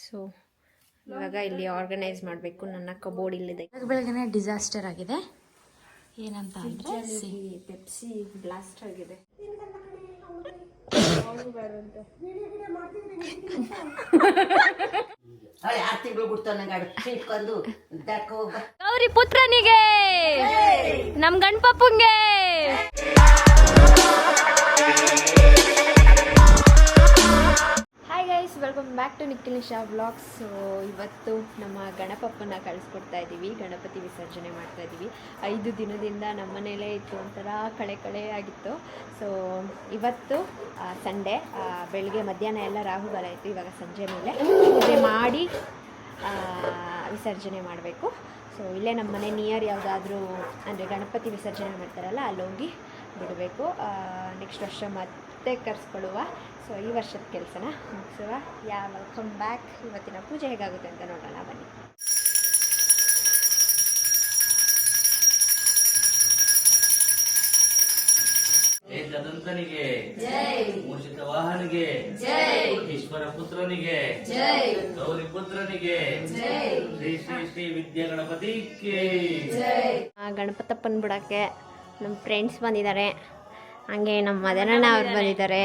So ಇವಾಗ ಇಲ್ಲಿ organise ಮಾಡಬೇಕು. ನನ್ನ ಕಬೋರ್ಡ್ ಇಲ್ಲಿದೆ. ಬೆಳಗ್ಗೆ ಡಿಸಾಸ್ಟರ್ ಆಗಿದೆ. ಏನಂತ ಅಂದರೆ ಪೆಪ್ಸಿ ಬ್ಲಾಸ್ಟ್ ಆಗಿದೆ. ಗೌರಿ ಪುತ್ರನಿಗೆ, ನಮ್ ಗಣಪಪ್ಪಂಗೆ. Hi guys, welcome back to Nikhil Nisha vlogs. So ಇವತ್ತು ನಮ್ಮ ಗಣಪಪ್ಪನ ಕಳಿಸ್ಕೊಡ್ತಾ ಇದ್ದೀವಿ. ಗಣಪತಿ ವಿಸರ್ಜನೆ ಮಾಡ್ತಾ ಇದ್ದೀವಿ. 5 ದಿನದಿಂದ ನಮ್ಮ ಮನೇಲೇ ಇತ್ತು, ಒಂಥರ ಕಳೆ ಆಗಿತ್ತು. ಸೊ ಇವತ್ತು ಸಂಡೇ ಬೆಳಗ್ಗೆ ಮಧ್ಯಾಹ್ನ ಎಲ್ಲ ರಾಹುಗಾಲ ಇತ್ತು. ಇವಾಗ ಸಂಜೆ ಮೇಲೆ ಪೂಜೆ ಮಾಡಿ ವಿಸರ್ಜನೆ ಮಾಡಬೇಕು. ಸೊ ಇಲ್ಲೇ ನಮ್ಮ ಮನೆ ನಿಯರ್ ಯಾವುದಾದ್ರೂ ಅಂದರೆ ಗಣಪತಿ ವಿಸರ್ಜನೆ ಮಾಡ್ತಾರಲ್ಲ ಅಲ್ಲೋಗಿ ಬಿಡಬೇಕು. ನೆಕ್ಸ್ಟ್ ವರ್ಷ ಮತ್ತೆ ಕರೆಸ್ಕೊಳ್ಳುವ. ಸೊ ಈ ವರ್ಷದ ಕೆಲಸನ ಮುಗಿಸುವ. Welcome back. ಇವತ್ತಿನ ಪೂಜೆ ಹೇಗಾಗುತ್ತೆ ಅಂತ ನೋಡೋಣ ಬನ್ನಿ. ಏಕದಂತನಿಗೆ ಮೂಷಿಕ ವಾಹನಿಗೆ, ಈಶ್ವರ ಪುತ್ರನಿಗೆ, ಗೌರಿ ಪುತ್ರನಿಗೆ, ಶ್ರೀ ಶ್ರೀ ಶ್ರೀ ವಿದ್ಯಾ ಗಣಪತಿಗೆ. ಗಣಪತಪ್ಪನ ಬಿಡಕ್ಕೆ ನಮ್ಮ ಫ್ರೆಂಡ್ಸ್ ಬಂದಿದ್ದಾರೆ. ಹಂಗೆ ನಮ್ಮ ಮದನಣ್ಣ ಅವ್ರು ಬಂದಿದ್ದಾರೆ.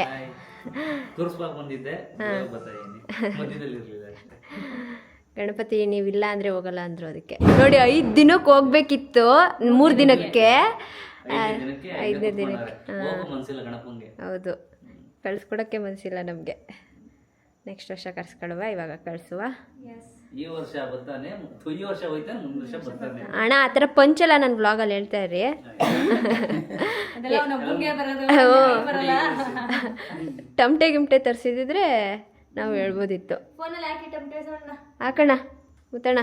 ಗಣಪತಿ ನೀವಿಲ್ಲ ಅಂದ್ರೆ ಹೋಗಲ್ಲ ಅಂದ್ರು. ಅದಕ್ಕೆ ನೋಡಿ 5 ದಿನಕ್ಕೆ ಹೋಗ್ಬೇಕಿತ್ತು, 3 ದಿನಕ್ಕೆ 5ನೇ ದಿನಕ್ಕೆ. ಹೌದು, ಕಳ್ಸ್ಕೊಡಕ್ಕೆ ಮನಸ್ಸಿಲ್ಲ ನಮಗೆ. ನೆಕ್ಸ್ಟ್ ವರ್ಷ ಕರ್ಸ್ಕೊಳ್ಳುವ. ಇವಾಗ ಕಳಿಸುವ. ಅಣ್ಣ ಆ ಥರ ಪಂಚಲ್ಲ ನನ್ನ ಬ್ಲಾಗಲ್ಲಿ ಹೇಳ್ತಾ ಇರ್ರಿ. ಟಮಟೆ ಗಿಮ್ಟೆ ತರಿಸಿದ್ರೆ ನಾವು ಹೇಳ್ಬೋದಿತ್ತು. ಹಾಕಣ ಮುತ್ತಣ್ಣ.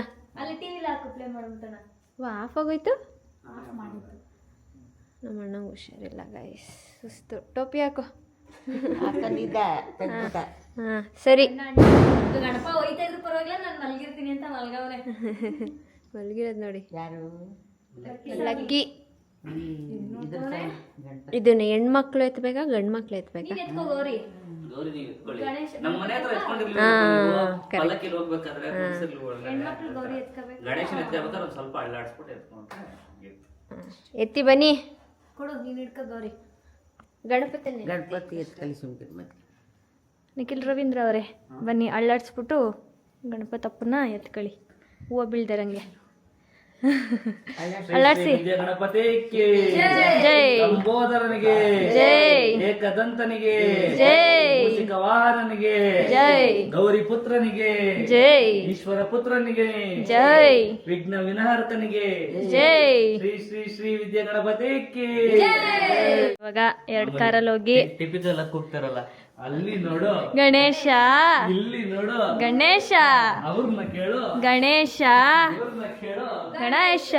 ಆಫ್ ಆಗೋಯ್ತು. ನಮ್ಮ ಅಣ್ಣ ಹುಷಾರಿಲ್ಲ ಗೈಸ್, ಸುಸ್ತು. ಟೋಪಿ ಹಾಕೋ. ಹಾಂ ಸರಿ. ಗಣಪ ಹೋಯ್ತಾ ಇದ್ರು ಪರವಾಗಿಲ್ಲ, ನಾನು ಮಲಗಿರ್ತೀನಿ ಅಂತ ಮಲ್ಗವ್ರೆ. ಮಲಗಿರೋದು ನೋಡಿ ಯಾರು? ಲಕ್ಕಿ. ಇದನ್ನ ಹೆಣ್ಮಕ್ಳು ಎತ್ಬೇಕಾ ಗಂಡು ಮಕ್ಳು ಎತ್ಬೇಕಾ? ಗೌರಿ ಎತ್ತಿ ಬನ್ನಿ. ಕೊಡು, ನೀನು ಇಟ್ಕೋ ಗೌರಿ. ಗಣಪತಿ ನಿಖಿಲ್ ರವೀಂದ್ರ ಅವರೇ ಬನ್ನಿ, ಅಳ್ಳಾಡ್ಸ್ಬಿಟ್ಟು ಗಣಪತಪ್ಪನ ಎತ್ಕೊಳ್ಳಿ. ಹೂವು ಬೀಳ್ದಾರಂಗೆ ಅಳ್ಳಾಡ್ಸಿ. ಜೈ ಲಂಬೋದರನಿಗೆ, ಜೈ ಏಕದಂತನಿಗೆ, ಜೈ ವಾಹನನಿಗೆ, ಜೈ ಗೌರಿ ಪುತ್ರನಿಗೆ, ಜೈ ಈಶ್ವರ ಪುತ್ರನಿಗೆ, ಜೈ ವಿಘ್ನ ವಿನಾಹರ್ತನಿಗೆ, ಜೈ ಶ್ರೀ ಶ್ರೀ ಶ್ರೀ ವಿದ್ಯಾ ಗಣಪತಿಗೆ. ಇವಾಗ 2 ಕಾರಲ್ಲಿ ಹೋಗಿ ಟಿಪಿಕಲ್ ಆಗಿ ಕೂಗ್ತಾರಲ್ಲ, ಅಲ್ಲಿ ನೋಡು ಗಣೇಶ, ಇಲ್ಲಿ ನೋಡು ಗಣೇಶ, ಅವ್ರನ್ನ ಕೇಳು ಗಣೇಶ, ಕೇಳು ಗಣೇಶ.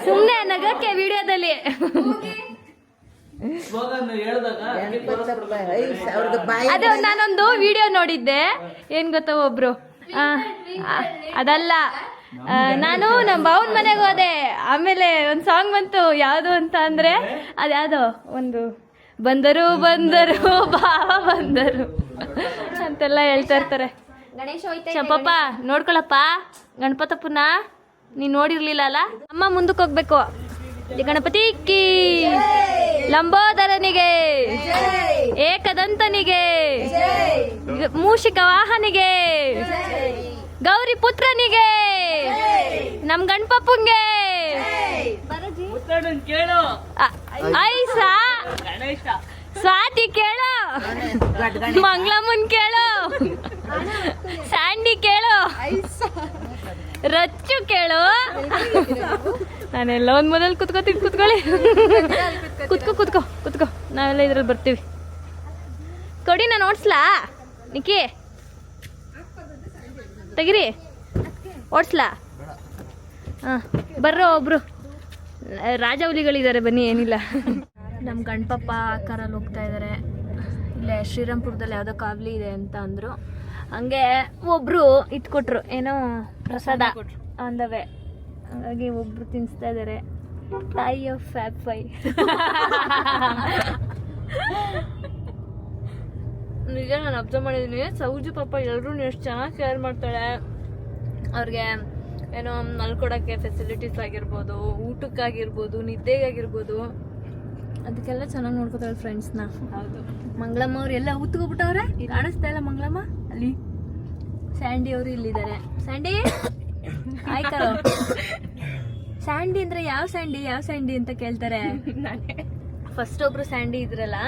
ಸುಮ್ನೆ ನಗಕ್ಕೆ ವಿಡಿಯೋದಲ್ಲಿ ಅದು ನಾನೊಂದು ವಿಡಿಯೋ ನೋಡಿದ್ದೆ. ಏನ್ ಗೊತ್ತಾ, ಒಬ್ರು ಅದಲ್ಲ, ನಾನು ನಮ್ಮ ಬಾವನ್ ಮನೆಗೆ ಹೋದೆ. ಆಮೇಲೆ ಒಂದು ಸಾಂಗ್ ಬಂತು, ಯಾವುದು ಅಂತ ಅಂದ್ರೆ ಅದ್ಯಾವುದೋ ಒಂದು ಬಂದರು ಬಂದರು ಬಾವ ಬಂದರು ಅಂತೆಲ್ಲ ಹೇಳ್ತಾ ಇರ್ತಾರೆ. ಚಂಪಪ್ಪ ನೋಡ್ಕೊಳಪ್ಪ ಗಣಪತಪ್ಪನ, ನೀನ್ ನೋಡಿರ್ಲಿಲ್ಲ ಅಲ್ಲ. ಅಮ್ಮ ಮುಂದಕ್ಕೆ ಹೋಗ್ಬೇಕು. ಗಣಪತಿ ಕಿ, ಲಂಬೋದರನಿಗೆ, ಏಕದಂತನಿಗೆ, ಮೂಷಿಕ ವಾಹನಿಗೆ, ಗೌರಿ ಪುತ್ರನಿಗೆ, ನಮ್ ಗಣಪಪ್ಪಂಗೆ, ಐಸಾ ಸ್ವಾತಿ ಕೇಳು, ಮಂಗಳಮ್ಮನ್ ಕೇಳು, ಸ್ಯಾಂಡಿ ಕೇಳು, ರಚ್ಚು ಕೇಳು. ನಾನೆಲ್ಲ ಒಂದ್ ಮೊದಲು ಕುತ್ಕೊಳ್ಳಿ. ಕುತ್ಕೋ ನಾವೆಲ್ಲ ಇದ್ರಲ್ಲಿ ಬರ್ತೀವಿ. ಕೊಡಿ, ನಾನು ಓಡಿಸ್ಲಾ? ನಿಕ್ಕಿ ತೆಗಿರಿ, ಓಡಿಸ್ಲಾ? ಹಾಂ ಬರ್ರೋ, ಒಬ್ರು ರಾಜವುಲಿಗಳಿದ್ದಾರೆ, ಬನ್ನಿ. ಏನಿಲ್ಲ, ನಮ್ಮ ಗಣಪಪ್ಪ ಕಾರಲ್ಲಿ ಹೋಗ್ತಾ ಇದ್ದಾರೆ. ಇಲ್ಲೇ ಶ್ರೀರಾಮ್ಪುರದಲ್ಲಿ ಯಾವುದೋ ಕಾವಲಿ ಇದೆ ಅಂತ ಅಂದರು. ಹಂಗೆ ಒಬ್ಬರು ಇಟ್ಕೊಟ್ರು, ಏನೋ ಪ್ರಸಾದ ಆನ್ ದ ವೇ. ಹಾಗಾಗಿ ಒಬ್ರು ತಿನ್ನಿಸ್ತಾ ಇದ್ದಾರೆ ತಾಯಿ ಆಫ್ ಫ್ಯಾಬ್ ಫೈ. ನಿಜ ನಾನು ಅಬ್ಸರ್ವ್ ಮಾಡಿದ್ದೀನಿ, ಸೌಜು ಪಾಪ ಎಲ್ಲರೂ ಎಷ್ಟು ಚೆನ್ನಾಗಿ ಕೇರ್ ಮಾಡ್ತಾಳೆ. ಅವ್ರಿಗೆ ಏನೋ ಮಲ್ಕೊಡೋಕ್ಕೆ ಫೆಸಿಲಿಟೀಸ್ ಆಗಿರ್ಬೋದು, ಊಟಕ್ಕಾಗಿರ್ಬೋದು, ನಿದ್ದೆಗಾಗಿರ್ಬೋದು, ಅದಕ್ಕೆಲ್ಲ ಚೆನ್ನಾಗಿ ನೋಡ್ಕೋತಾಳೆ ಫ್ರೆಂಡ್ಸ್ನ. ಹೌದು. ಮಂಗಳಮ್ಮ ಅವ್ರು ಎಲ್ಲ ಊತ್ಕೊಬಿಟ್ಟವ್ರೆ, ಕಾಣಿಸ್ತಾ ಇಲ್ಲ ಮಂಗಳಮ್ಮ ಅಲ್ಲಿ. ಸ್ಯಾಂಡಿ ಅವರು ಇಲ್ಲಿದ್ದಾರೆ. ಸ್ಯಾಂಡಿ ಆಯ್ತಾ? ಸ್ಯಾಂಡಿ ಅಂದ್ರೆ ಯಾವ ಸ್ಯಾಂಡಿ ಅಂತ ಕೇಳ್ತಾರೆ. ಫಸ್ಟ್ ಒಬ್ರು ಸ್ಯಾಂಡಿ ಇದ್ರಲ್ಲ,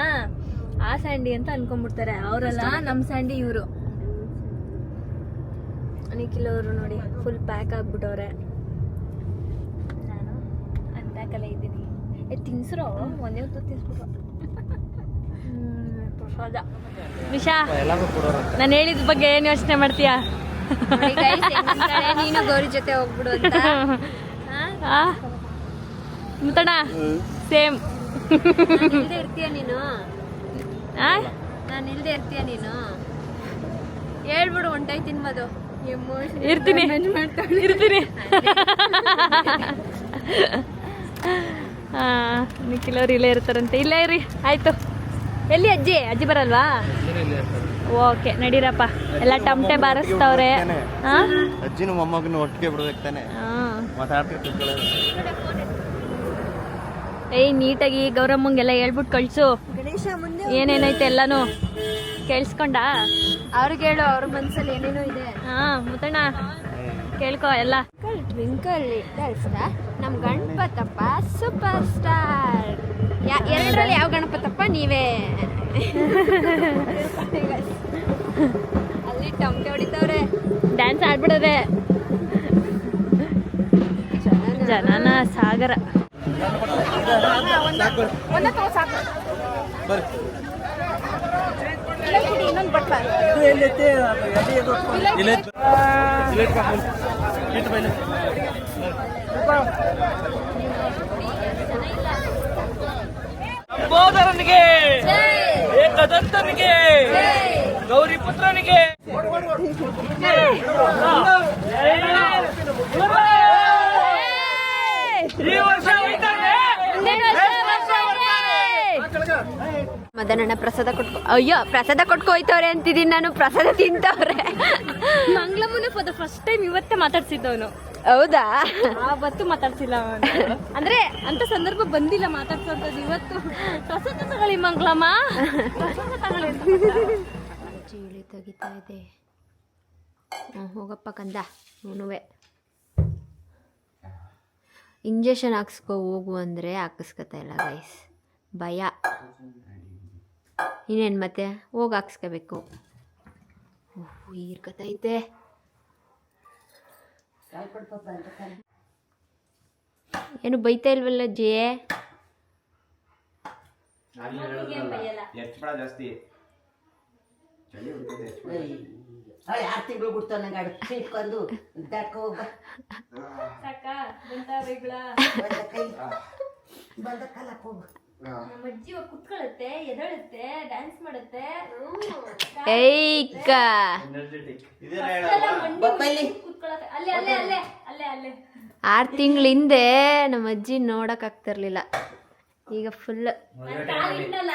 ಆ ಸ್ಯಾಂಡಿ ಅಂತ ಅನ್ಕೊಂಡ್ಬಿಡ್ತಾರೆ. ಅವರಲ್ಲ, ನಮ್ಮ ಸ್ಯಾಂಡಿ ಇವರು. ನಿಖಿಲ್ ಅವರು ನೋಡಿ ಫುಲ್ ಪ್ಯಾಕ್ ಆಗ್ಬಿಟ್ಟವ್ರೆ. ನಾನು ಅನ್ಪ್ಯಾಕಲ್ಲೇ ಇದ್ದೀನಿ. ತಿನ್ಸ್ರೋ ಒಂದೇ ಹೊತ್ತು ತಿನ್ಸ್ಬಿಟ್ರು. ಪ್ರಸಾದ. ವಿಶಾ, ನಾನು ಹೇಳಿದ ಬಗ್ಗೆ ಏನು ಯೋಚನೆ ಮಾಡ್ತೀಯಾ? ನೀನು ಗೌರಿ ಜೊತೆ ಹೋಗ್ಬಿಡು ಅಂತ. ಮುತ್ತಣ ಸೇಮ್. ಇಲ್ಲದೆ ಇರ್ತೀಯ ನೀನು? ನಾನು ಇಲ್ಲದೆ ಇರ್ತೀಯ ನೀನು? ಹೇಳ್ಬಿಡು, ಹೊಂಟೈ ತಿನ್ಬೋದು. ಇರ್ತೀನಿ ಇರ್ತೀನಿ. ನಿಖಿಲ್ ಅವ್ರು ಇಲ್ಲೇ ಇರ್ತಾರಂತೆ. ಇಲ್ಲೇ ಇರಿ, ಆಯ್ತು. ಎಲ್ಲಿ ಅಜ್ಜಿ? ಅಜ್ಜಿ ಬರಲ್ವಾ? ಓಕೆ, ನಡೀರಪ್ಪ. ಎಲ್ಲ ಟಮಟೆ ಬಾರಿಸ್ತವ್ರೆ. ಅಜ್ಜಿನ ಮೊಮ್ಮಗನ ಒಟ್ಟಿಗೆ ಬಿಡ್ಬೇಕು ತಾನೆ. ಏಯ್, ನೀಟಾಗಿ ಗೌರಮ್ಮಂಗೆಲ್ಲ ಹೇಳ್ಬಿಟ್ಟು ಕಳ್ಸು. ಏನೇನೈತೆ ಎಲ್ಲಾನು ಕೇಳಿಸ್ಕೊಂಡ? ಅವ್ರಿಗೆ ಹೇಳು, ಅವ್ರ ಮನ್ಸಲ್ಲಿ ಏನೇನೋ ಇದೆ. ಮುತ್ತಣ್ಣ ಕೇಳ್ಕೊ ಎಲ್ಲ. ಟ್ವಿಂಕಲ್ ಲಿಟಲ್ ಸ್ಟಾರ್, ನಮ್ಮ ಗಣಪತಪ್ಪ ಸೂಪರ್ ಸ್ಟಾರ್. ಎರಡರಲ್ಲಿ ಯಾವ ಗಣಪತಪ್ಪ? ನೀವೇ. ಅಲ್ಲಿ ಟಮಟೆ ಹೊಡಿತವ್ರೆ, ಡ್ಯಾನ್ಸ್ ಆಡ್ಬಿಡೋದೆ. ಜನನ ಸಾಗರ. ಇನ್ನೊಂದು ಬಟ್ಲ ಬೋಧರನಿಗೆ, ಏಕದಂತನಿಗೆ, ಗೌರಿ ಪುತ್ರನಿಗೆ. ಈ ವರ್ಷ ಮದನಣ್ಣ ಪ್ರಸಾದ ಕೊಟ್ಕೊ. ಅಯ್ಯೋ, ಪ್ರಸಾದ ಕೊಟ್ಕೋಯ್ತವ್ರೆ ಅಂತಿದ್ದೀನಿ ನಾನು. ಪ್ರಸಾದ ತಿಂತವ್ರೆ. ಮಂಗ್ಲಮ್ಮನ ಫಾರ್ ದ ಫಸ್ಟ್ ಟೈಮ್ ಇವತ್ತೇ ಮಾತಾಡ್ಸಿದ್ದವನು. ಹೌದಾ? ಅವತ್ತು ಮಾತಾಡ್ಸಿಲ್ಲ ಅಂದ್ರೆ ಅಂತ ಸಂದರ್ಭ ಬಂದಿಲ್ಲ ಮಾತಾಡ್ಸೋಂಥದ್ದು. ಇವತ್ತು ಪ್ರಸಾದ ತಗೊಳ್ಳಿ ಮಂಗ್ಲಮ್ಮ, ಪ್ರಸಾದ ತಗೊಳ್ಳಿ. ಚೀಳಿ ತೆಗಿತಾ ಇದೆ. ಹೋಗಪ್ಪ ಕಂದ, ನೀನುವೆ ಇಂಜೆಕ್ಷನ್ ಹಾಕ್ಸ್ಕೊ ಹೋಗು ಅಂದರೆ ಹಾಕಿಸ್ಕೊತಾ ಇಲ್ಲ ಗೈಸ್. ಭಯ. ಇನ್ನೇನು ಮತ್ತೆ ಹೋಗಿ ಹಾಕ್ಸ್ಕೋಬೇಕು. ಈರ್ಕತೈತೆ. ಏನು ಬೈತಾ ಇಲ್ವಲ್ಲ ಜೇ? ಜಾಸ್ತಿ 6 ತಿಂಗಳು ಬಿಡ್ತಾವ ನಂಗೆ ಇಟ್ಕೊಂಡು ಅಜ್ಜಿ ಕುತ್ಕೊಳ್ಳುತ್ತೆ, ಎದಳುತ್ತೆ, ಡ್ಯಾನ್ಸ್ ಮಾಡುತ್ತೆ. ಏಯ್ಕ ಕುತ್ಕೊಳ್ಳುತ್ತೆ. ಅಲ್ಲೇ ಅಲ್ಲೇ ಅಲ್ಲೇ ಅಲ್ಲೇ ಅಲ್ಲೇ 6 ತಿಂಗಳ ಹಿಂದೆ ನಮ್ಮ ಅಜ್ಜಿ ನೋಡಕ್ ಆಗ್ತಿರ್ಲಿಲ್ಲ. ಈಗ ಫುಲ್ ಇನ್ನಲ್ಲ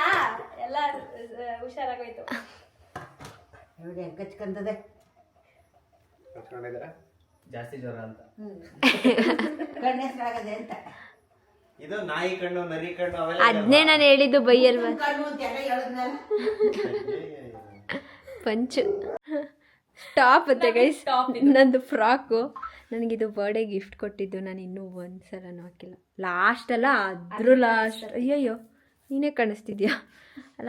ಎಲ್ಲ ಹುಷಾರಾಗೋಯ್ತು. ನೋಡಿ ಹೆಂಗ್ ಕಚ್ಕೊಂಡದೆ. ಜಾಸ್ತಿ ಜ್ವರ ಅಂತ ಕಣ್ಣೆಸ್ರಾಗದೆ ಅಂತ. ಇದು ನಾಯಿ ಕಣ್ಣು, ನರಿ ಕಣ್ಣು ಅವೆಲ್ಲ. ಅದನ್ನೇ ನಾನು ಹೇಳಿದ್ದು ಬೈಯಲ್ವಾ? ಕಣ್ಣು ಅಂತ ಎಲ್ಲ ಹೇಳಿದ್ನಲ್ಲ. ಪಂಚು ಟಾಪ್ ಅತ್ತೆ ಗೈಸ್. ನಂದು ಫ್ರಾಕು ನನಗಿದು ಬರ್ಡೇ ಗಿಫ್ಟ್ ಕೊಟ್ಟಿದ್ದು. ನಾನು ಇನ್ನೂ ಒಂದ್ಸಲನೂ ಹಾಕಿಲ್ಲ. ಲಾಸ್ಟಲ್ಲ ಅದ್ರ ಲಾಸ್ಟ್. ಅಯ್ಯಯ್ಯೋ, ನೀನೇ ಕಾಣಿಸ್ತಿದ್ಯಾ?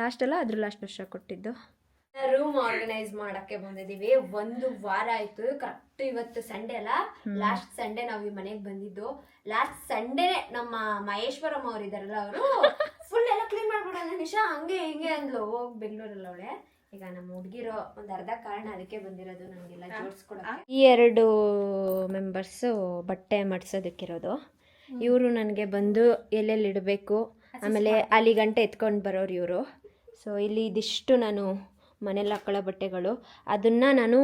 ಲಾಸ್ಟಲ್ಲ ಅದ್ರ ಲಾಸ್ಟ್ ವರ್ಷ ಕೊಟ್ಟಿದ್ದು. ರೂಮ್ ಆರ್ಗನೈಸ್ ಮಾಡಕ್ಕೆ ಬಂದಿದ್ದೀವಿ. 1 ವಾರ ಆಯ್ತು. ಕರೆಕ್ಟ್ ಇವತ್ತು ಸಂಡೇ ಅಲ್ಲ, ಲಾಸ್ಟ್ ಸಂಡೇ ನಾವು ಈ ಮನೆಗೆ ಬಂದಿದ್ದು. ಲಾಸ್ಟ್ ಸಂಡೇ ನಮ್ಮ ಮಹೇಶ್ವರಮ್ಮ ಅವ್ರು ಇದಾರಲ್ಲ, ಅವರು ಫುಲ್ ಎಲ್ಲ ಕ್ಲೀನ್ ಮಾಡ್ಬಿಡೋಣ ನಿಶಾ ಹಂಗೆ ಹಿಂಗೆ ಅಂದ್ಲು. ಹೋಗಿ ಬೆಂಗಳೂರಲ್ಲ ಅವಳೆ. ಈಗ ನಮ್ಮ ಹುಡುಗಿರೋ ಒಂದು ಅರ್ಧ ಕಾರಣ ಅದಕ್ಕೆ ಬಂದಿರೋದು, ನನಗೆಲ್ಲ ಜೋಡಿಸ್ಕೊಡಕ್ಕೆ. ಈ 2 ಮೆಂಬರ್ಸು ಬಟ್ಟೆ ಮಡ್ಸೋದಕ್ಕಿರೋದು. ಇವರು ನನಗೆ ಬಂದು ಎಲ್ಲೆಲ್ಲಿ ಇಡಬೇಕು, ಆಮೇಲೆ ಅಲ್ಲಿ ಗಂಟೆ ಎತ್ಕೊಂಡು ಬರೋರು ಇವರು. ಸೊ ಇಲ್ಲಿ ಇದಿಷ್ಟು ನಾನು ಮನೇಲಿ ಹಾಕೊಳ್ಳೋ ಬಟ್ಟೆಗಳು. ಅದನ್ನು ನಾನು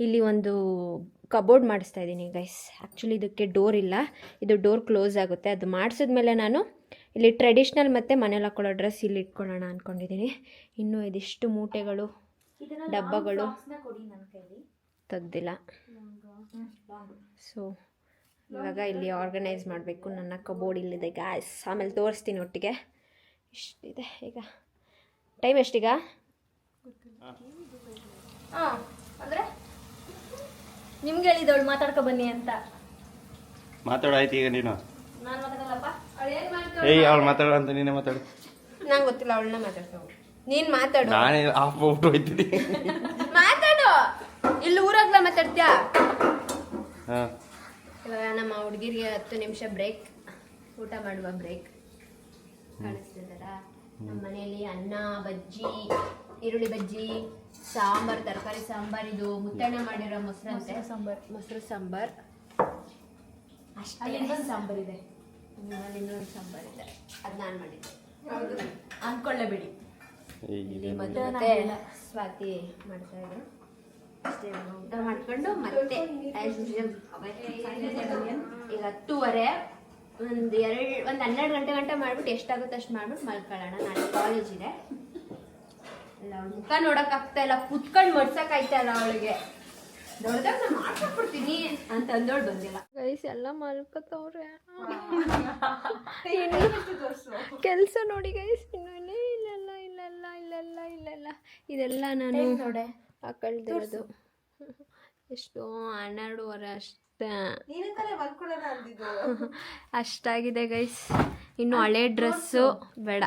ಇಲ್ಲಿ ಒಂದು ಕಬೋರ್ಡ್ ಮಾಡಿಸ್ತಾ ಇದ್ದೀನಿ ಗೈಸ್. ಆ್ಯಕ್ಚುಲಿ ಇದಕ್ಕೆ ಡೋರ್ ಇಲ್ಲ, ಇದು ಡೋರ್ ಕ್ಲೋಸ್ ಆಗುತ್ತೆ. ಅದು ಮಾಡಿಸಿದ್ಮೇಲೆ ನಾನು ಇಲ್ಲಿ ಟ್ರೆಡಿಷ್ನಲ್ ಮತ್ತು ಮನೇಲಿ ಹಾಕೊಳ್ಳೋ ಡ್ರೆಸ್ ಇಲ್ಲಿ ಇಟ್ಕೊಳ್ಳೋಣ ಅಂದ್ಕೊಂಡಿದ್ದೀನಿ. ಇನ್ನೂ ಇದಿಷ್ಟು ಮೂಟೆಗಳು ಡಬ್ಬಗಳು ತೆಗ್ದಿಲ್ಲ. ಸೊ ಇವಾಗ ಇಲ್ಲಿ ಆರ್ಗನೈಸ್ ಮಾಡಬೇಕು. ನನ್ನ ಕಬೋರ್ಡ್ ಇಲ್ಲಿದೆ ಗಾಯ್ಸ್, ಆಮೇಲೆ ತೋರಿಸ್ತೀನಿ ಒಟ್ಟಿಗೆ. ಇಷ್ಟಿದೆ. ಈಗ ಟೈಮ್ ಎಷ್ಟೀಗ? ಹಾಂ ಅಂದರೆ ನಿಮ್ಗೆ ಹೇಳಿದವಳು ಮಾತಾಡ್ಕೊ ಬನ್ನಿ ಅಂತ. ಮಾತಾಡಾಯ್ತು ಈಗ ನೀನು. ನಾನು ಮಾತಾಡಲ್ಲಪ್ಪ, ಅವಳು ಏನು ಮಾಡ್ತಾಳೆ? ಏಯ್ ಅವ್ಳು ಮಾತಾಡ ಅಂತ ನೀನೇ ಮಾತಾಡು. ನಂಗೆ ಗೊತ್ತಿಲ್ಲ, ಅವಳನ್ನ ಮಾತಾಡ್ತಾವ. ನೀನು ಮಾತಾಡು. ನಾನೇ ಆಫ್ ಹೋಗ್ಬಿಟ್ಟು ಹೋಯ್ತೀನಿ. ಮಾತಾಡು. ಇಲ್ಲಿ ಊರಾಗ್ಲ ಮಾತಾಡ್ತೀಯಾ? ಹಾಂ, ಇವಾಗ ನಮ್ಮ ಹುಡುಗಿರಿಗೆ 10 ನಿಮಿಷ ಬ್ರೇಕ್, ಊಟ ಮಾಡುವ ಬ್ರೇಕ್. ಕಾಣಿಸ್ತಿದ್ದಾರ ನಮ್ಮ ಮನೆಯಲ್ಲಿ ಅನ್ನ, ಬಜ್ಜಿ, ಈರುಳ್ಳಿ ಬಜ್ಜಿ, ಸಾಂಬಾರು, ತರಕಾರಿ ಸಾಂಬಾರು, ಇದು ಮುತ್ತಣ್ಣ ಮಾಡಿರೋ ಮೊಸರಂತೆ ಮೊಸರು ಸಾಂಬಾರು. ಅಷ್ಟೇ. ಇನ್ನೊಂದು ಸಾಂಬಾರಿದೆ, ಇನ್ನೊಂದು ಸಾಂಬಾರಿದೆ, ಅದು ನಾನು ಮಾಡಿದ್ದೆ, ಅಂದ್ಕೊಳ್ಳೇಬೇಡಿ. ಮತ್ತೆ ಸ್ವಾತಿ ಮಾಡ್ತಾ ಇದ್ರು. ಅಷ್ಟೇ, ಊಟ ಮಾಡ್ಕೊಂಡು ಮತ್ತೆ ಈಗ 10:30 ಒಂದು 12 ಗಂಟೆ ಗಂಟೆ ಮಾಡ್ಬಿಟ್ಟು ಎಷ್ಟಾಗುತ್ತೆ ಅಷ್ಟು ಮಾಡ್ಬಿಟ್ಟು ಮಲ್ಕೊಳ್ಳೋಣ. ನಾಳೆ ಕಾಲೇಜ್ ಇದೆ. ಇಲ್ಲ ಅವ್ಳ ಮುಖ ನೋಡಕ್ ಆಗ್ತಾ ಇಲ್ಲ, ಕುತ್ಕೊಂಡು ಮಡ್ಸಕ್ ಆಯ್ತಾ ಇಲ್ಲ ಅವಳಿಗೆ. ದೊಡ್ಡದಾಗ ನಾನು ಮಾಡ್ಕೊಡ್ತೀನಿ ಅಂತ ಅಂದೋಳು ಬಂದಿಲ್ಲ. ಗೈಸ್ ಎಲ್ಲ ಮಲ್ಕೋತವ್ರೆ. ಕೆಲಸ ನೋಡಿ ಗೈಸ್, ಇನ್ನು ಇಲ್ಲೆಲ್ಲ ಇದೆಲ್ಲ ನಾನು ಹಾಕೊಳ್ದಿರೋದು. ಎಷ್ಟು 12:30 ಅಷ್ಟೇ. ಅಷ್ಟಾಗಿದೆ ಗೈಸ್. ಇನ್ನು ಹಳೆ ಡ್ರೆಸ್ಸು ಬೇಡ,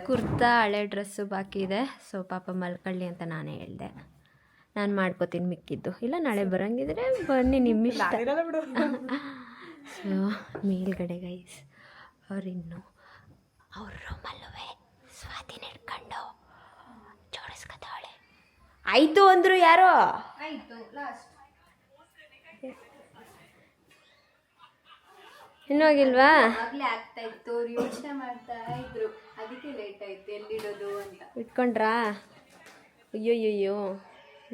ಕುರ್ತಾ ಹಳೆ ಡ್ರೆಸ್ಸು ಬಾಕಿ ಇದೆ. ಸೊ ಪಾಪ ಮಲ್ಕೊಳ್ಳಿ ಅಂತ ನಾನೇ ಹೇಳಿದೆ. ನಾನು ಮಾಡ್ಕೋತೀನಿ ಮಿಕ್ಕಿದ್ದು. ಇಲ್ಲ ನಾಳೆ ಬರೋಂಗಿದ್ರೆ ಬನ್ನಿ, ನಿಮ್ಮಿಷ್ಟ. ಸೊ ಮೇಲ್ಗಡೆ ಗೈಸ್ ಅವ್ರಿನ್ನು ಅವ್ರ ರೂಮಲ್ಲುವೆ ಸ್ವಾತಿ ಹಿಡ್ಕೊಂಡು ಜೋಡಿಸ್ಕೊತಾವಳೆ. ಆಯಿತು ಅಂದರು ಯಾರೋ. ಆಯಿತು ಲಾಸ್ಟ್. ಇನ್ನೂ ಆಗಿಲ್ವಾ? ಆಗಲೇ ಆಗ್ತಾ ಇತ್ತು, ಅವ್ರು ಯೋಚನೆ ಮಾಡ್ತಾ ಇದ್ರು, ಅದಕ್ಕೆ ಲೇಟ್ ಆಯ್ತು ಎಲ್ಲಿಡೋದು ಅಂತ. ಇಟ್ಕೊಂಡ್ರಾ? ಅಯ್ಯೋಯ್ಯೋ,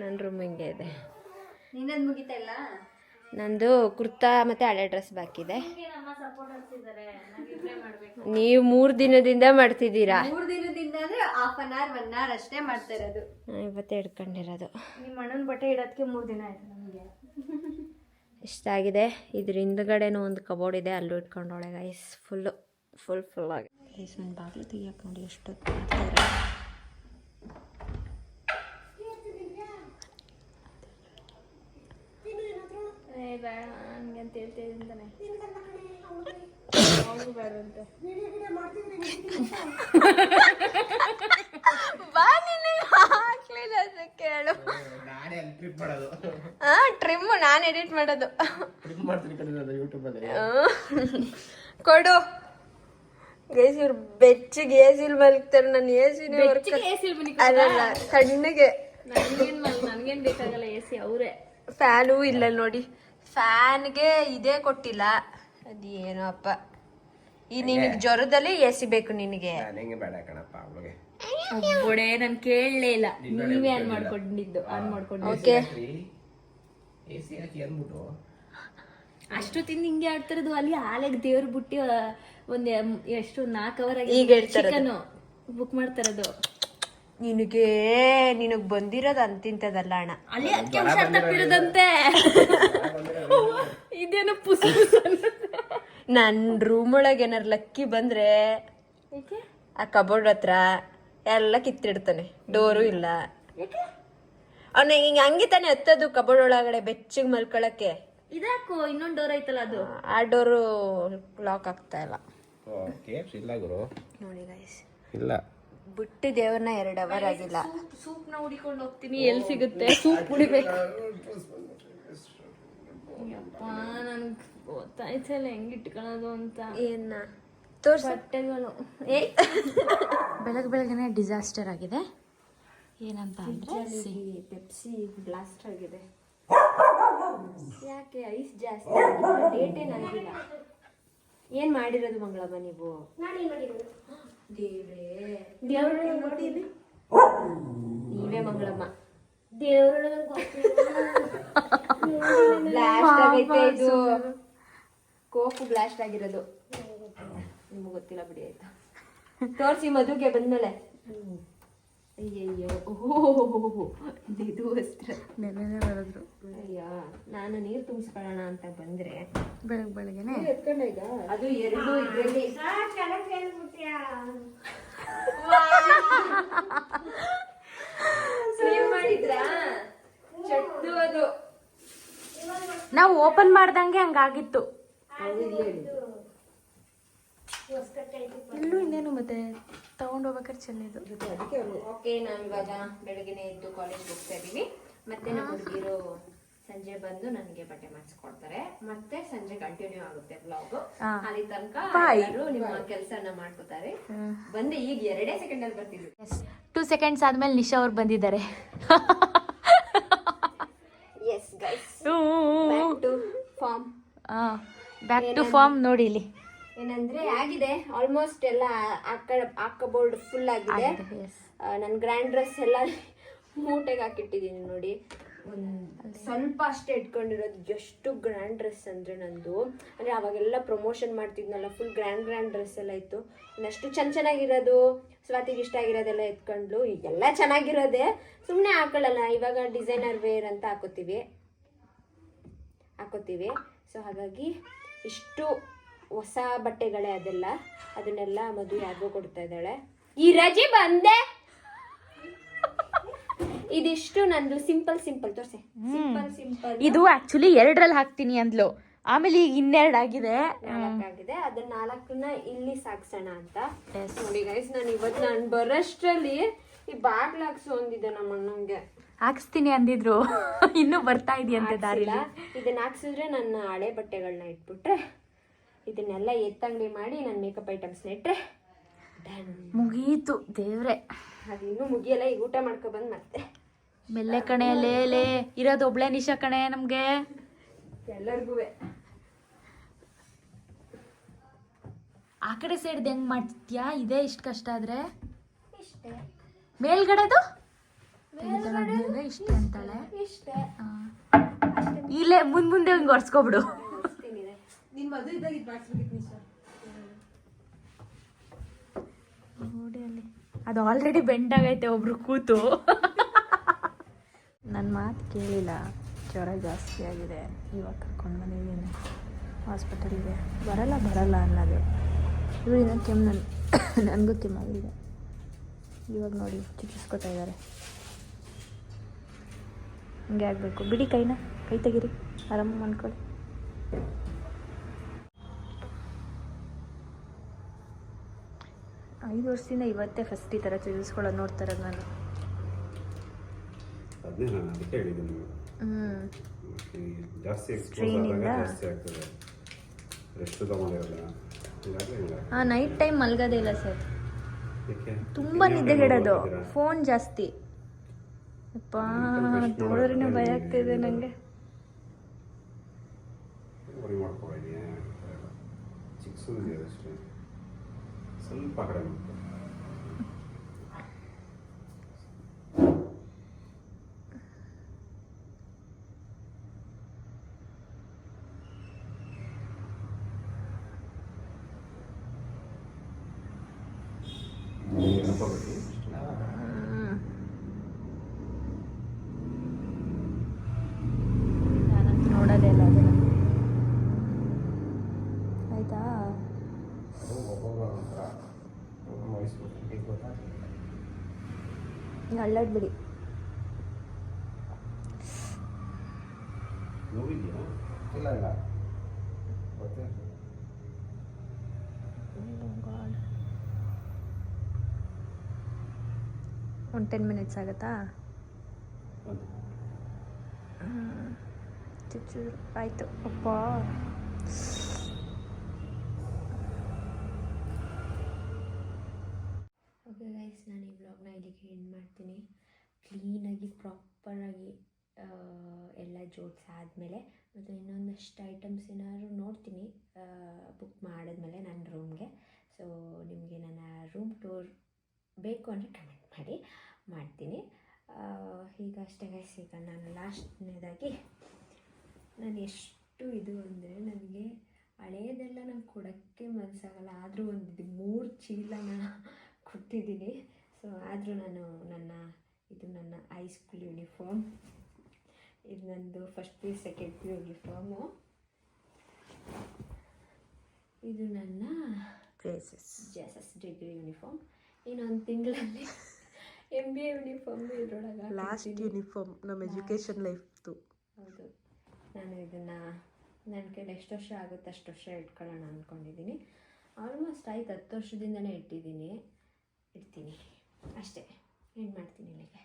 ನನ್ನ ರೂಮ್ ಹಿಂಗೆ ಇದೆ. ನಿನ್ನದು ಮುಗಿತಾ ಇಲ್ಲ? ನಂದು ಕುರ್ತಾ ಮತ್ತು ಹಳೆ ಡ್ರೆಸ್ ಬಾಕಿ ಇದೆ. ನಮ್ಮ ಸಪೋರ್ಟರ್ಸ್ ಇದ್ದಾರೆ, ನಾವಿಬ್ಬರೇ ಮಾಡಬೇಕು. ನೀವು 3 ದಿನದಿಂದ ಮಾಡ್ತಿದ್ದೀರಾ? 3 ದಿನದಿಂದ ಅಂದರೆ ಹಾಫ್ ಅನ್ ಅವರ್ 1 ಅವರ್ ಅಷ್ಟೇ ಮಾಡ್ತಾ ಇರೋದು. ಇವತ್ತೇ ಹಿಡ್ಕೊಂಡಿರೋದು. ನಿಮ್ಮ ಅಣ್ಣನ ಬಟ್ಟೆ ಇಡೋದಕ್ಕೆ 3 ದಿನ ಆಯ್ತು ನಮಗೆ. ಇಷ್ಟಾಗಿದೆ. ಇದ್ರ ಹಿಂದ್ಗಡೆನೂ ಒಂದು ಕಬೋರ್ಡ್ ಇದೆ, ಅಲ್ಲೂ ಇಟ್ಕೊಂಡೋಳೆ ಗೈಸ್. ಫುಲ್ ಆಗಿ ಗೈಸ್. ನನ್ನ ಬಾಗಿಲು ತೆಗಿಯಕ್ಕೆ ನೋಡಿ ಎಷ್ಟೊತ್ತು ಮಾಡ್ತಾರೆ. ಹಂಗೆ ಅಂತ ಹೇಳ್ತಿದ್ದಾನೆ. ಬಾ ನಿನಗೆ ಹಾಕ್ಲಿಲ್ಲ ಅಂತ ಕೇಳು. ಟ್ರಿಮ್ ನಾನು ಎಡಿಟ್ ಮಾಡೋದು. ಕೊಡು ಗೈಸ್. ಇವ್ರು ಬೆಚ್ಚಿಗೆ ಎಸಿಲ್ ಮಲ್ಕ್ತಾರೆ. ನಾನು ಎಸಿನೇ ಅಲ್ಲ, ತಣ್ಣಗೆ. ನನಗೇನು ಬೇಕಾಗಲ್ಲ ಎ ಸಿ, ಅವರೇ. ಫ್ಯಾನು ಇಲ್ಲ ನೋಡಿ, ಫ್ಯಾನ್ಗೆ ಇದೇ ಕೊಟ್ಟಿಲ್ಲ. ಅದೇನೋ ಅಪ್ಪ. ಈ ನಿನಗೆ ಜ್ವರದಲ್ಲಿ ಎ ಸಿ ಬೇಕು ನಿನಗೆ. ಒಬ್ಬೊಡೆ ನಾನು ಕೇಳಲೇ ಇಲ್ಲ, ನೀವೇ ಆನ್ ಮಾಡ್ಕೊಂಡಿದ್ದು. ಓಕೆ, ಅಷ್ಟೊತ್ತಿಂದ ಹಿಂಗೆ ಆಡ್ತಿರೋದು. ಅಲ್ಲಿ ಆಲೆಗೆ ದೇವ್ರ ಬುಟ್ಟಿ ಒಂದ್ ಎಷ್ಟು 4 ಅವರ್ ಈಗ ಹೇಳ್ತಾರೆ ಬುಕ್ ಮಾಡ್ತಾರದು. ನಿನಗೆ ಬಂದಿರೋದು ಅಂತಿಂತದಲ್ಲ ಅಣ್ಣ. ಅಲ್ಲಿ ಅದಕ್ಕೆ ಹುಷಾರ್ ತಪ್ಪಿರೋದಂತೆ. ಇದೇನೋ ಪುಸ್. ನನ್ನ ರೂಮ್ ಒಳಗೆ ಏನಾರು ಲಕ್ಕಿ ಬಂದ್ರೆ ಆ ಕಬೋರ್ಡ್ ಹತ್ರ ಎಲ್ಲ ಕಿತ್ತಿಡ್ತಾನೆ. ಡೋರು ಇಲ್ಲ. ಅವ್ನ ಹಿಂಗೆ ಹಂಗೆ ತಾನೆ ಹತ್ತದು ಕಬೋರ್ಡ್ ಒಳಗಡೆ ಬೆಚ್ಚಗೆ ಮಲ್ಕೊಳಕ್ಕೆ. ಇದಾಕು ಇನ್ನೊಂದು ಡೋರ್ ಐತಲ್ಲ, ಅದು ಆ ಡೋರು ಲಾಕ್ ಆಗ್ತಾ ಇಲ್ಲ ನೋಡಿ ಗೈಸ್. ಇಲ್ಲ ಬಿಟ್ಟು ದೇವ್ರನ್ನ 2 ಅವರ್ ಆಗಿಲ್ಲ. ಸೂಪ್ ನ ಹುಡಿಕೊಂಡು ಹೋಗ್ತೀನಿ. ಎಲ್ಲಿ ಸಿಗುತ್ತೆ ಸೂಪ್ ಕುಡಿಬೇಕು? ನನ್ಗೆ ಗೊತ್ತಾಯ್ತಲ್ಲ ಹೆಂಗ್ ಇಟ್ಕೊಳ್ಳೋದು ಅಂತ. ಏನ ತೋರ್ಸ ಬಟ್ಟೆಗಳು. ಬೆಳಗ್ಗೆನೆ ಡಿಸಾಸ್ಟರ್ ಆಗಿದೆ. ಏನಂತ ಅಂದ್ರೆ ಪೆಪ್ಸಿ ಬ್ಲಾಸ್ಟ್ ಆಗಿದೆ. ಯಾಕೆ ಐಸ್ ಜಾಸ್ತಿ ಡೇಟ್ ಏನಾಗಿಲ್ಲ. ಏನ್ ಮಾಡಿರೋದು ಮಂಗಳಮ್ಮ ನೀವು? ದೇವ್ರ ನೋಡಿ, ನೀವೇ ಮಂಗಳಮ್ಮ. ದೇವ್ರ ಬ್ಲಾಸ್ಟ್ ಆಗೈತೆ ಇದು. ಕೋಕು ಬ್ಲಾಸ್ಟ್ ಆಗಿರೋದು ನಿಮ್ಗೆ ಗೊತ್ತಿಲ್ಲ ಬಿಡಿ ಆಯ್ತಾ. ತೋರಿಸಿ ಮದುವೆಗೆ ಬಂದ್ಮೇಲೆ. ಅಯ್ಯಯ್ಯೋ ಓಹೋ ಇದು ವಸ್ತ್ರ ನೆನ್ನೆನೆ ಬರೋದ್ರು. ಅಯ್ಯೋ ನಾನು ನೀರು ತುಂಬಿಸ್ಕೊಳ್ಳೋಣ ಅಂತ ಬಂದ್ರೆ ಬೆಳಗ್ಗೆನೆ ಎತ್ಕೊಂಡ ಈಗ ಅದು ಎರಡು ಇದ್ರಲ್ಲಿ ಕ್ಲೀನ್ ಮಾಡಿದ್ರಾ ಚಟ್ದು ಅದು. ನಾವು ಓಪನ್ ಮಾಡ್ದಂಗೆ ಹಂಗಾಗಿತ್ತು. ಇಲ್ಲೂ ಇನ್ನೇನು ಮತ್ತೆ ತಗೊಂಡೋಗ್ಬೇಕಾದ್ರೆ ಚೆಲ್ಲಿದ್ದು. ಓಕೆ, ನಾವು ಇವಾಗ ಬೆಳಗ್ಗೆನೆ ಎದ್ದು ಕಾಲೇಜ್ ಹೋಗ್ತಾ ಇದೀವಿ. ಮತ್ತೆ ನಮ್ಮ ಹುಡುಗಿರು ಸಂಜೆ ಬಂದು ನನಗೆ ಬಟ್ಟೆ ಮಾಡಿಸ್ಕೊಡ್ತಾರೆ. ಮತ್ತೆ ಸಂಜೆ ಕಂಟಿನ್ಯೂ ಆಗುತ್ತೆ ಬ್ಲಾಗ್. ಅಲ್ಲಿ ತನಕ ಎಲ್ಲರೂ ನಿಮ್ಮ ಕೆಲಸನ ಮಾಡ್ಕೋತಾರೆ. ಬಂದು ಈಗ 2 ಸೆಕೆಂಡ್ ಅಲ್ಲಿ ಬರ್ತಿದ್ವಿ. 2 ಸೆಕೆಂಡ್ಸ್ ಆದ್ಮೇಲೆ ನಿಶಾ ಅವ್ರು ಬಂದಿದ್ದಾರೆ. Yes guys, back to form. Back to form. ನೋಡಿ ಇಲ್ಲಿ ಏನಂದ್ರೆ ಆಗಿದೆ ಆಲ್ಮೋಸ್ಟ್ ಎಲ್ಲ ಹಾಕಬೋರ್ಡ್ ಫುಲ್ ಆಗಿದೆ. ನನ್ನ ಗ್ರ್ಯಾಂಡ್ ಡ್ರೆಸ್ ಎಲ್ಲ ಮೂಟೆಗೆ ಹಾಕಿಟ್ಟಿದ್ದೀನಿ ನೋಡಿ. ಸ್ವಲ್ಪ ಅಷ್ಟೇ ಇಟ್ಕೊಂಡಿರೋದು. ಎಷ್ಟು ಗ್ರ್ಯಾಂಡ್ ಡ್ರೆಸ್ ಅಂದ್ರೆ ನಂದು, ಅಂದ್ರೆ ಅವಾಗೆಲ್ಲ ಪ್ರಮೋಷನ್ ಮಾಡ್ತಿದ್ನಲ್ಲ, ಫುಲ್ ಗ್ರ್ಯಾಂಡ್ ಡ್ರೆಸ್ ಎಲ್ಲ ಇತ್ತು. ಇನ್ನಷ್ಟು ಚೆನ್ನಾಗಿರೋದು, ಸ್ವಾತಿಗೆ ಇಷ್ಟ ಆಗಿರೋದೆಲ್ಲ ಎತ್ಕೊಂಡ್ಲು. ಎಲ್ಲ ಚೆನ್ನಾಗಿರೋದೆ, ಸುಮ್ಮನೆ ಹಾಕೊಳ್ಳಲ್ಲ. ಇವಾಗ ಡಿಸೈನರ್ ವೇರ್ ಅಂತ ಹಾಕೋತೀವಿ. ಸೊ ಹಾಗಾಗಿ ಇಷ್ಟು ಹೊಸ ಬಟ್ಟೆಗಳೇ ಅದನ್ನೆಲ್ಲ ಮದುವೆ ಯಾರಿಗೋ ಕೊಡ್ತಾ ಇದ್ದಾಳೆ. ಈ ರಜೆ ಬಂದೆ. ಇದಿಷ್ಟು ನಂದು ಸಿಂಪಲ್ ತೋರ್ಸೆ. ಸಿಂಪಲ್ ಇದು ಆಕ್ಚುಲಿ 2ರಲ್ಲಿ ಹಾಕ್ತೀನಿ ಅಂದ್ಲು, ಆಮೇಲೆ ಈಗ 2 ಆಗಿದೆ. 4 ಆಗಿದೆ. ಅದನ್ನ 4ನ್ನ ಇಲ್ಲಿ ಸಾಗ್ಸೋಣ ಅಂತ ನೋಡಿ ಗೈಸ್. ನಾನು ಬರೋಷ್ಟ್ರಲ್ಲಿ ಈ ಬಾಗ್ಲು ಹಾಕ್ಸು ಅಂದಿದ್ದೆ ನಮ್ಮ ಅಣ್ಣಂಗೆ. ಹಾಕ್ಸ್ತೀನಿ ಅಂದಿದ್ರು, ಇನ್ನೂ ಬರ್ತಾ ಇದೆಯಂತೆ ದಾರಿಲಿ. ಇದನ್ನ ಹಾಕ್ಸಿದ್ರೆ ನನ್ನ ಹಳೆ ಬಟ್ಟೆಗಳನ್ನ ಇಟ್ಬಿಟ್ರೆ, ಇದನ್ನೆಲ್ಲ ಎತ್ತಂಗಡಿ ಮಾಡಿ ನನ್ನ ಮೇಕಪ್ ಐಟಮ್ಸ್ನ ಇಟ್ರೆ ಮುಗೀತು ದೇವ್ರೆ. ಅದಿನ್ನೂ ಮುಗಿಯಲ್ಲ. ಈಗ ಊಟ ಮಾಡ್ಕೊಬಂದು ಮತ್ತೆ ಮೆಲ್ಲೆ ಕಣೆ ಲೇ ಇರೋದು ಒಬ್ಳೆ ನಿಶಾ ಕಣೆ ನಮ್ಗೆ ಎಲ್ಲರಿಗೂ. ಆ ಕಡೆ ಸೈಡ್ ಹೆಂಗ್ ಮಾಡ್ತೀಯಾ? ಇದೇ ಇಷ್ಟು ಕಷ್ಟ ಆದ್ರೆ ಇಷ್ಟೇ. ಮೇಲ್ಗಡೆದು ಇಷ್ಟೇ ಅಂತಾಳೆ. ಇಷ್ಟೇ. ಇಲ್ಲೇ ಮುಂದೆ ಹಿಂಗ್ ಒರ್ಸ್ಕೊಬಿಡು. ನೋಡಿ ಅಲ್ಲಿ ಅದು ಆಲ್ರೆಡಿ ಬೆಂಡ್ ಆಗೈತೆ ಒಬ್ರು ಕೂತು. ನನ್ನ ಮಾತು ಕೇಳಿಲ್ಲ, ಜ್ವರ ಜಾಸ್ತಿ ಆಗಿದೆ. ಇವಾಗ ಕರ್ಕೊಂಡು ಬಂದಿದ್ದೀನಿ ಹಾಸ್ಪಿಟಲ್ಗೆ. ಬರಲ್ಲ ಅನ್ನೋದು. ಇವಳಿನ ಕೆಮ್ಮು ನನಗೂ ಕೆಮ್ಮಾಗಿದೆ. ಇವಾಗ ನೋಡಿ ಚಿಕಿತ್ಸ್ಕೊತಾ ಇದ್ದಾರೆ. ಹಂಗೆ ಆಗಬೇಕು. ಬಿಡಿ ಕೈ ತೆಗೀರಿ, ಆರಾಮ ಮಾಡ್ಕೊಳ್ಳಿ. ಐದು ವರ್ಷದಿಂದ ಇವತ್ತೇ ಫಸ್ಟ್ ಈ ಥರ ಚಿಕಿತ್ಸ್ಕೊಳ್ಳೋದು ನೋಡ್ತಾ ಇರೋದು ನಾನು. ಅದನ್ನೇ ನಾನು ಅದಕ್ಕೆ ಹೇಳಿದ್ದೀನಿ ಜಾಸ್ತಿ ಎಕ್ಸ್ಪೋಸ್ ಆದಾಗ ಜಾಸ್ತಿ ಆಗ್ತದೆ. ರೆಸ್ಟ್ ತಗೊಂಡಿರಲ್ಲ. ನೈಟ್ ಟೈಮ್ ಮಲ್ಗೋದೇ ಇಲ್ಲ ಸರ್, ತುಂಬ ನಿದ್ದೆಗೆಡೋದು, ಫೋನ್ ಜಾಸ್ತಿ. ಅಪ್ಪ ನೋಡೋರಿನ ಭಯ ಆಗ್ತಿದೆ ನನಗೆ. ಚಿಕ್ಕ ಸ್ವಲ್ಪ ಕಡೆ ನಾನಂತೂ ನೋಡೋದೇ ಇಲ್ಲ ಅದನ್ನು. ಆಯ್ತಾ? ಅಳ್ಳಾಡ್ಬಿಡಿ. ಒಂದು 10 ಮಿನಿಟ್ಸ್ ಆಗುತ್ತಾ? ಚುಚ್ಚೂರು ಆಯಿತು. ಅಪ್ಪ ಓಕೆ ಗೈಸ್, ನಾನು ಈ ವ್ಲಾಗ್ನ ಇಲ್ಲಿಗೆ ಎಂಡ್ ಮಾಡ್ತೀನಿ. ಕ್ಲೀನಾಗಿ ಪ್ರಾಪರಾಗಿ ಎಲ್ಲ ಜೋಡಿಸಾದ್ಮೇಲೆ ಮತ್ತು ಇನ್ನೊಂದಷ್ಟು ಐಟಮ್ಸ್ ಏನಾದ್ರು ನೋಡ್ತೀನಿ ಬುಕ್ ಮಾಡಿದ್ಮೇಲೆ ನನ್ನ ರೂಮ್ಗೆ. ಸೊ ನಿಮಗೆ ನನ್ನ ರೂಮ್ ಟೂರ್ ಬೇಕು ಅಂದರೆ ಕಮೆಂಟ್ ಮಾಡ್ತೀನಿ. ಈಗ ಅಷ್ಟೇ ಗೈಸ್. ಈಗ ನಾನು ಲಾಸ್ಟ್ನೇದಾಗಿ ನಾನು ಎಷ್ಟು ಇದು ಅಂದರೆ ನನಗೆ ಹಳೇದೆಲ್ಲ ನಂಗೆ ಕೊಡೋಕ್ಕೆ ಮನಸ್ಸಾಗಲ್ಲ. ಆದರೂ ಒಂದು 3 ಚೀಲನ ಕೊಟ್ಟಿದ್ದೀನಿ. ಸೊ ಆದರೂ ನಾನು ಇದು ನನ್ನ ಹೈಸ್ಕೂಲ್ ಯೂನಿಫಾರ್ಮ್. ಇದು ನಂದು first P U second P U uniform. ಇದು ನನ್ನ ಜೆಎಸ್ಎಸ್ ಡಿಗ್ರಿ ಯೂನಿಫಾರ್ಮ್. ಇನ್ನೊಂದು ತಿಂಗಳಲ್ಲಿ MBA ಯೂನಿಫಾರ್ಮ್ ಇದ್ರೊಳಗೆ ಲಾಸ್ಟ್ ಯೂನಿಫಾರ್ಮ್ ನಮ್ಮ ಎಜುಕೇಷನ್ ಲೈಫ್ದು. ಹೌದು. ನಾನು ಇದನ್ನು ನನ್ನ ಕೈಲಿ ಎಷ್ಟು ವರ್ಷ ಆಗುತ್ತೆ ಅಷ್ಟು ವರ್ಷ ಇಟ್ಕೊಳ್ಳೋಣ ಅಂದ್ಕೊಂಡಿದ್ದೀನಿ. ಆಲ್ಮೋಸ್ಟ್ ಆಯ್ತು, 10 ವರ್ಷದಿಂದನೇ ಇಡ್ತೀನಿ ಅಷ್ಟೇ. ಏನು ಮಾಡ್ತೀನಿ ಇಲ್ಲಿಗೆ.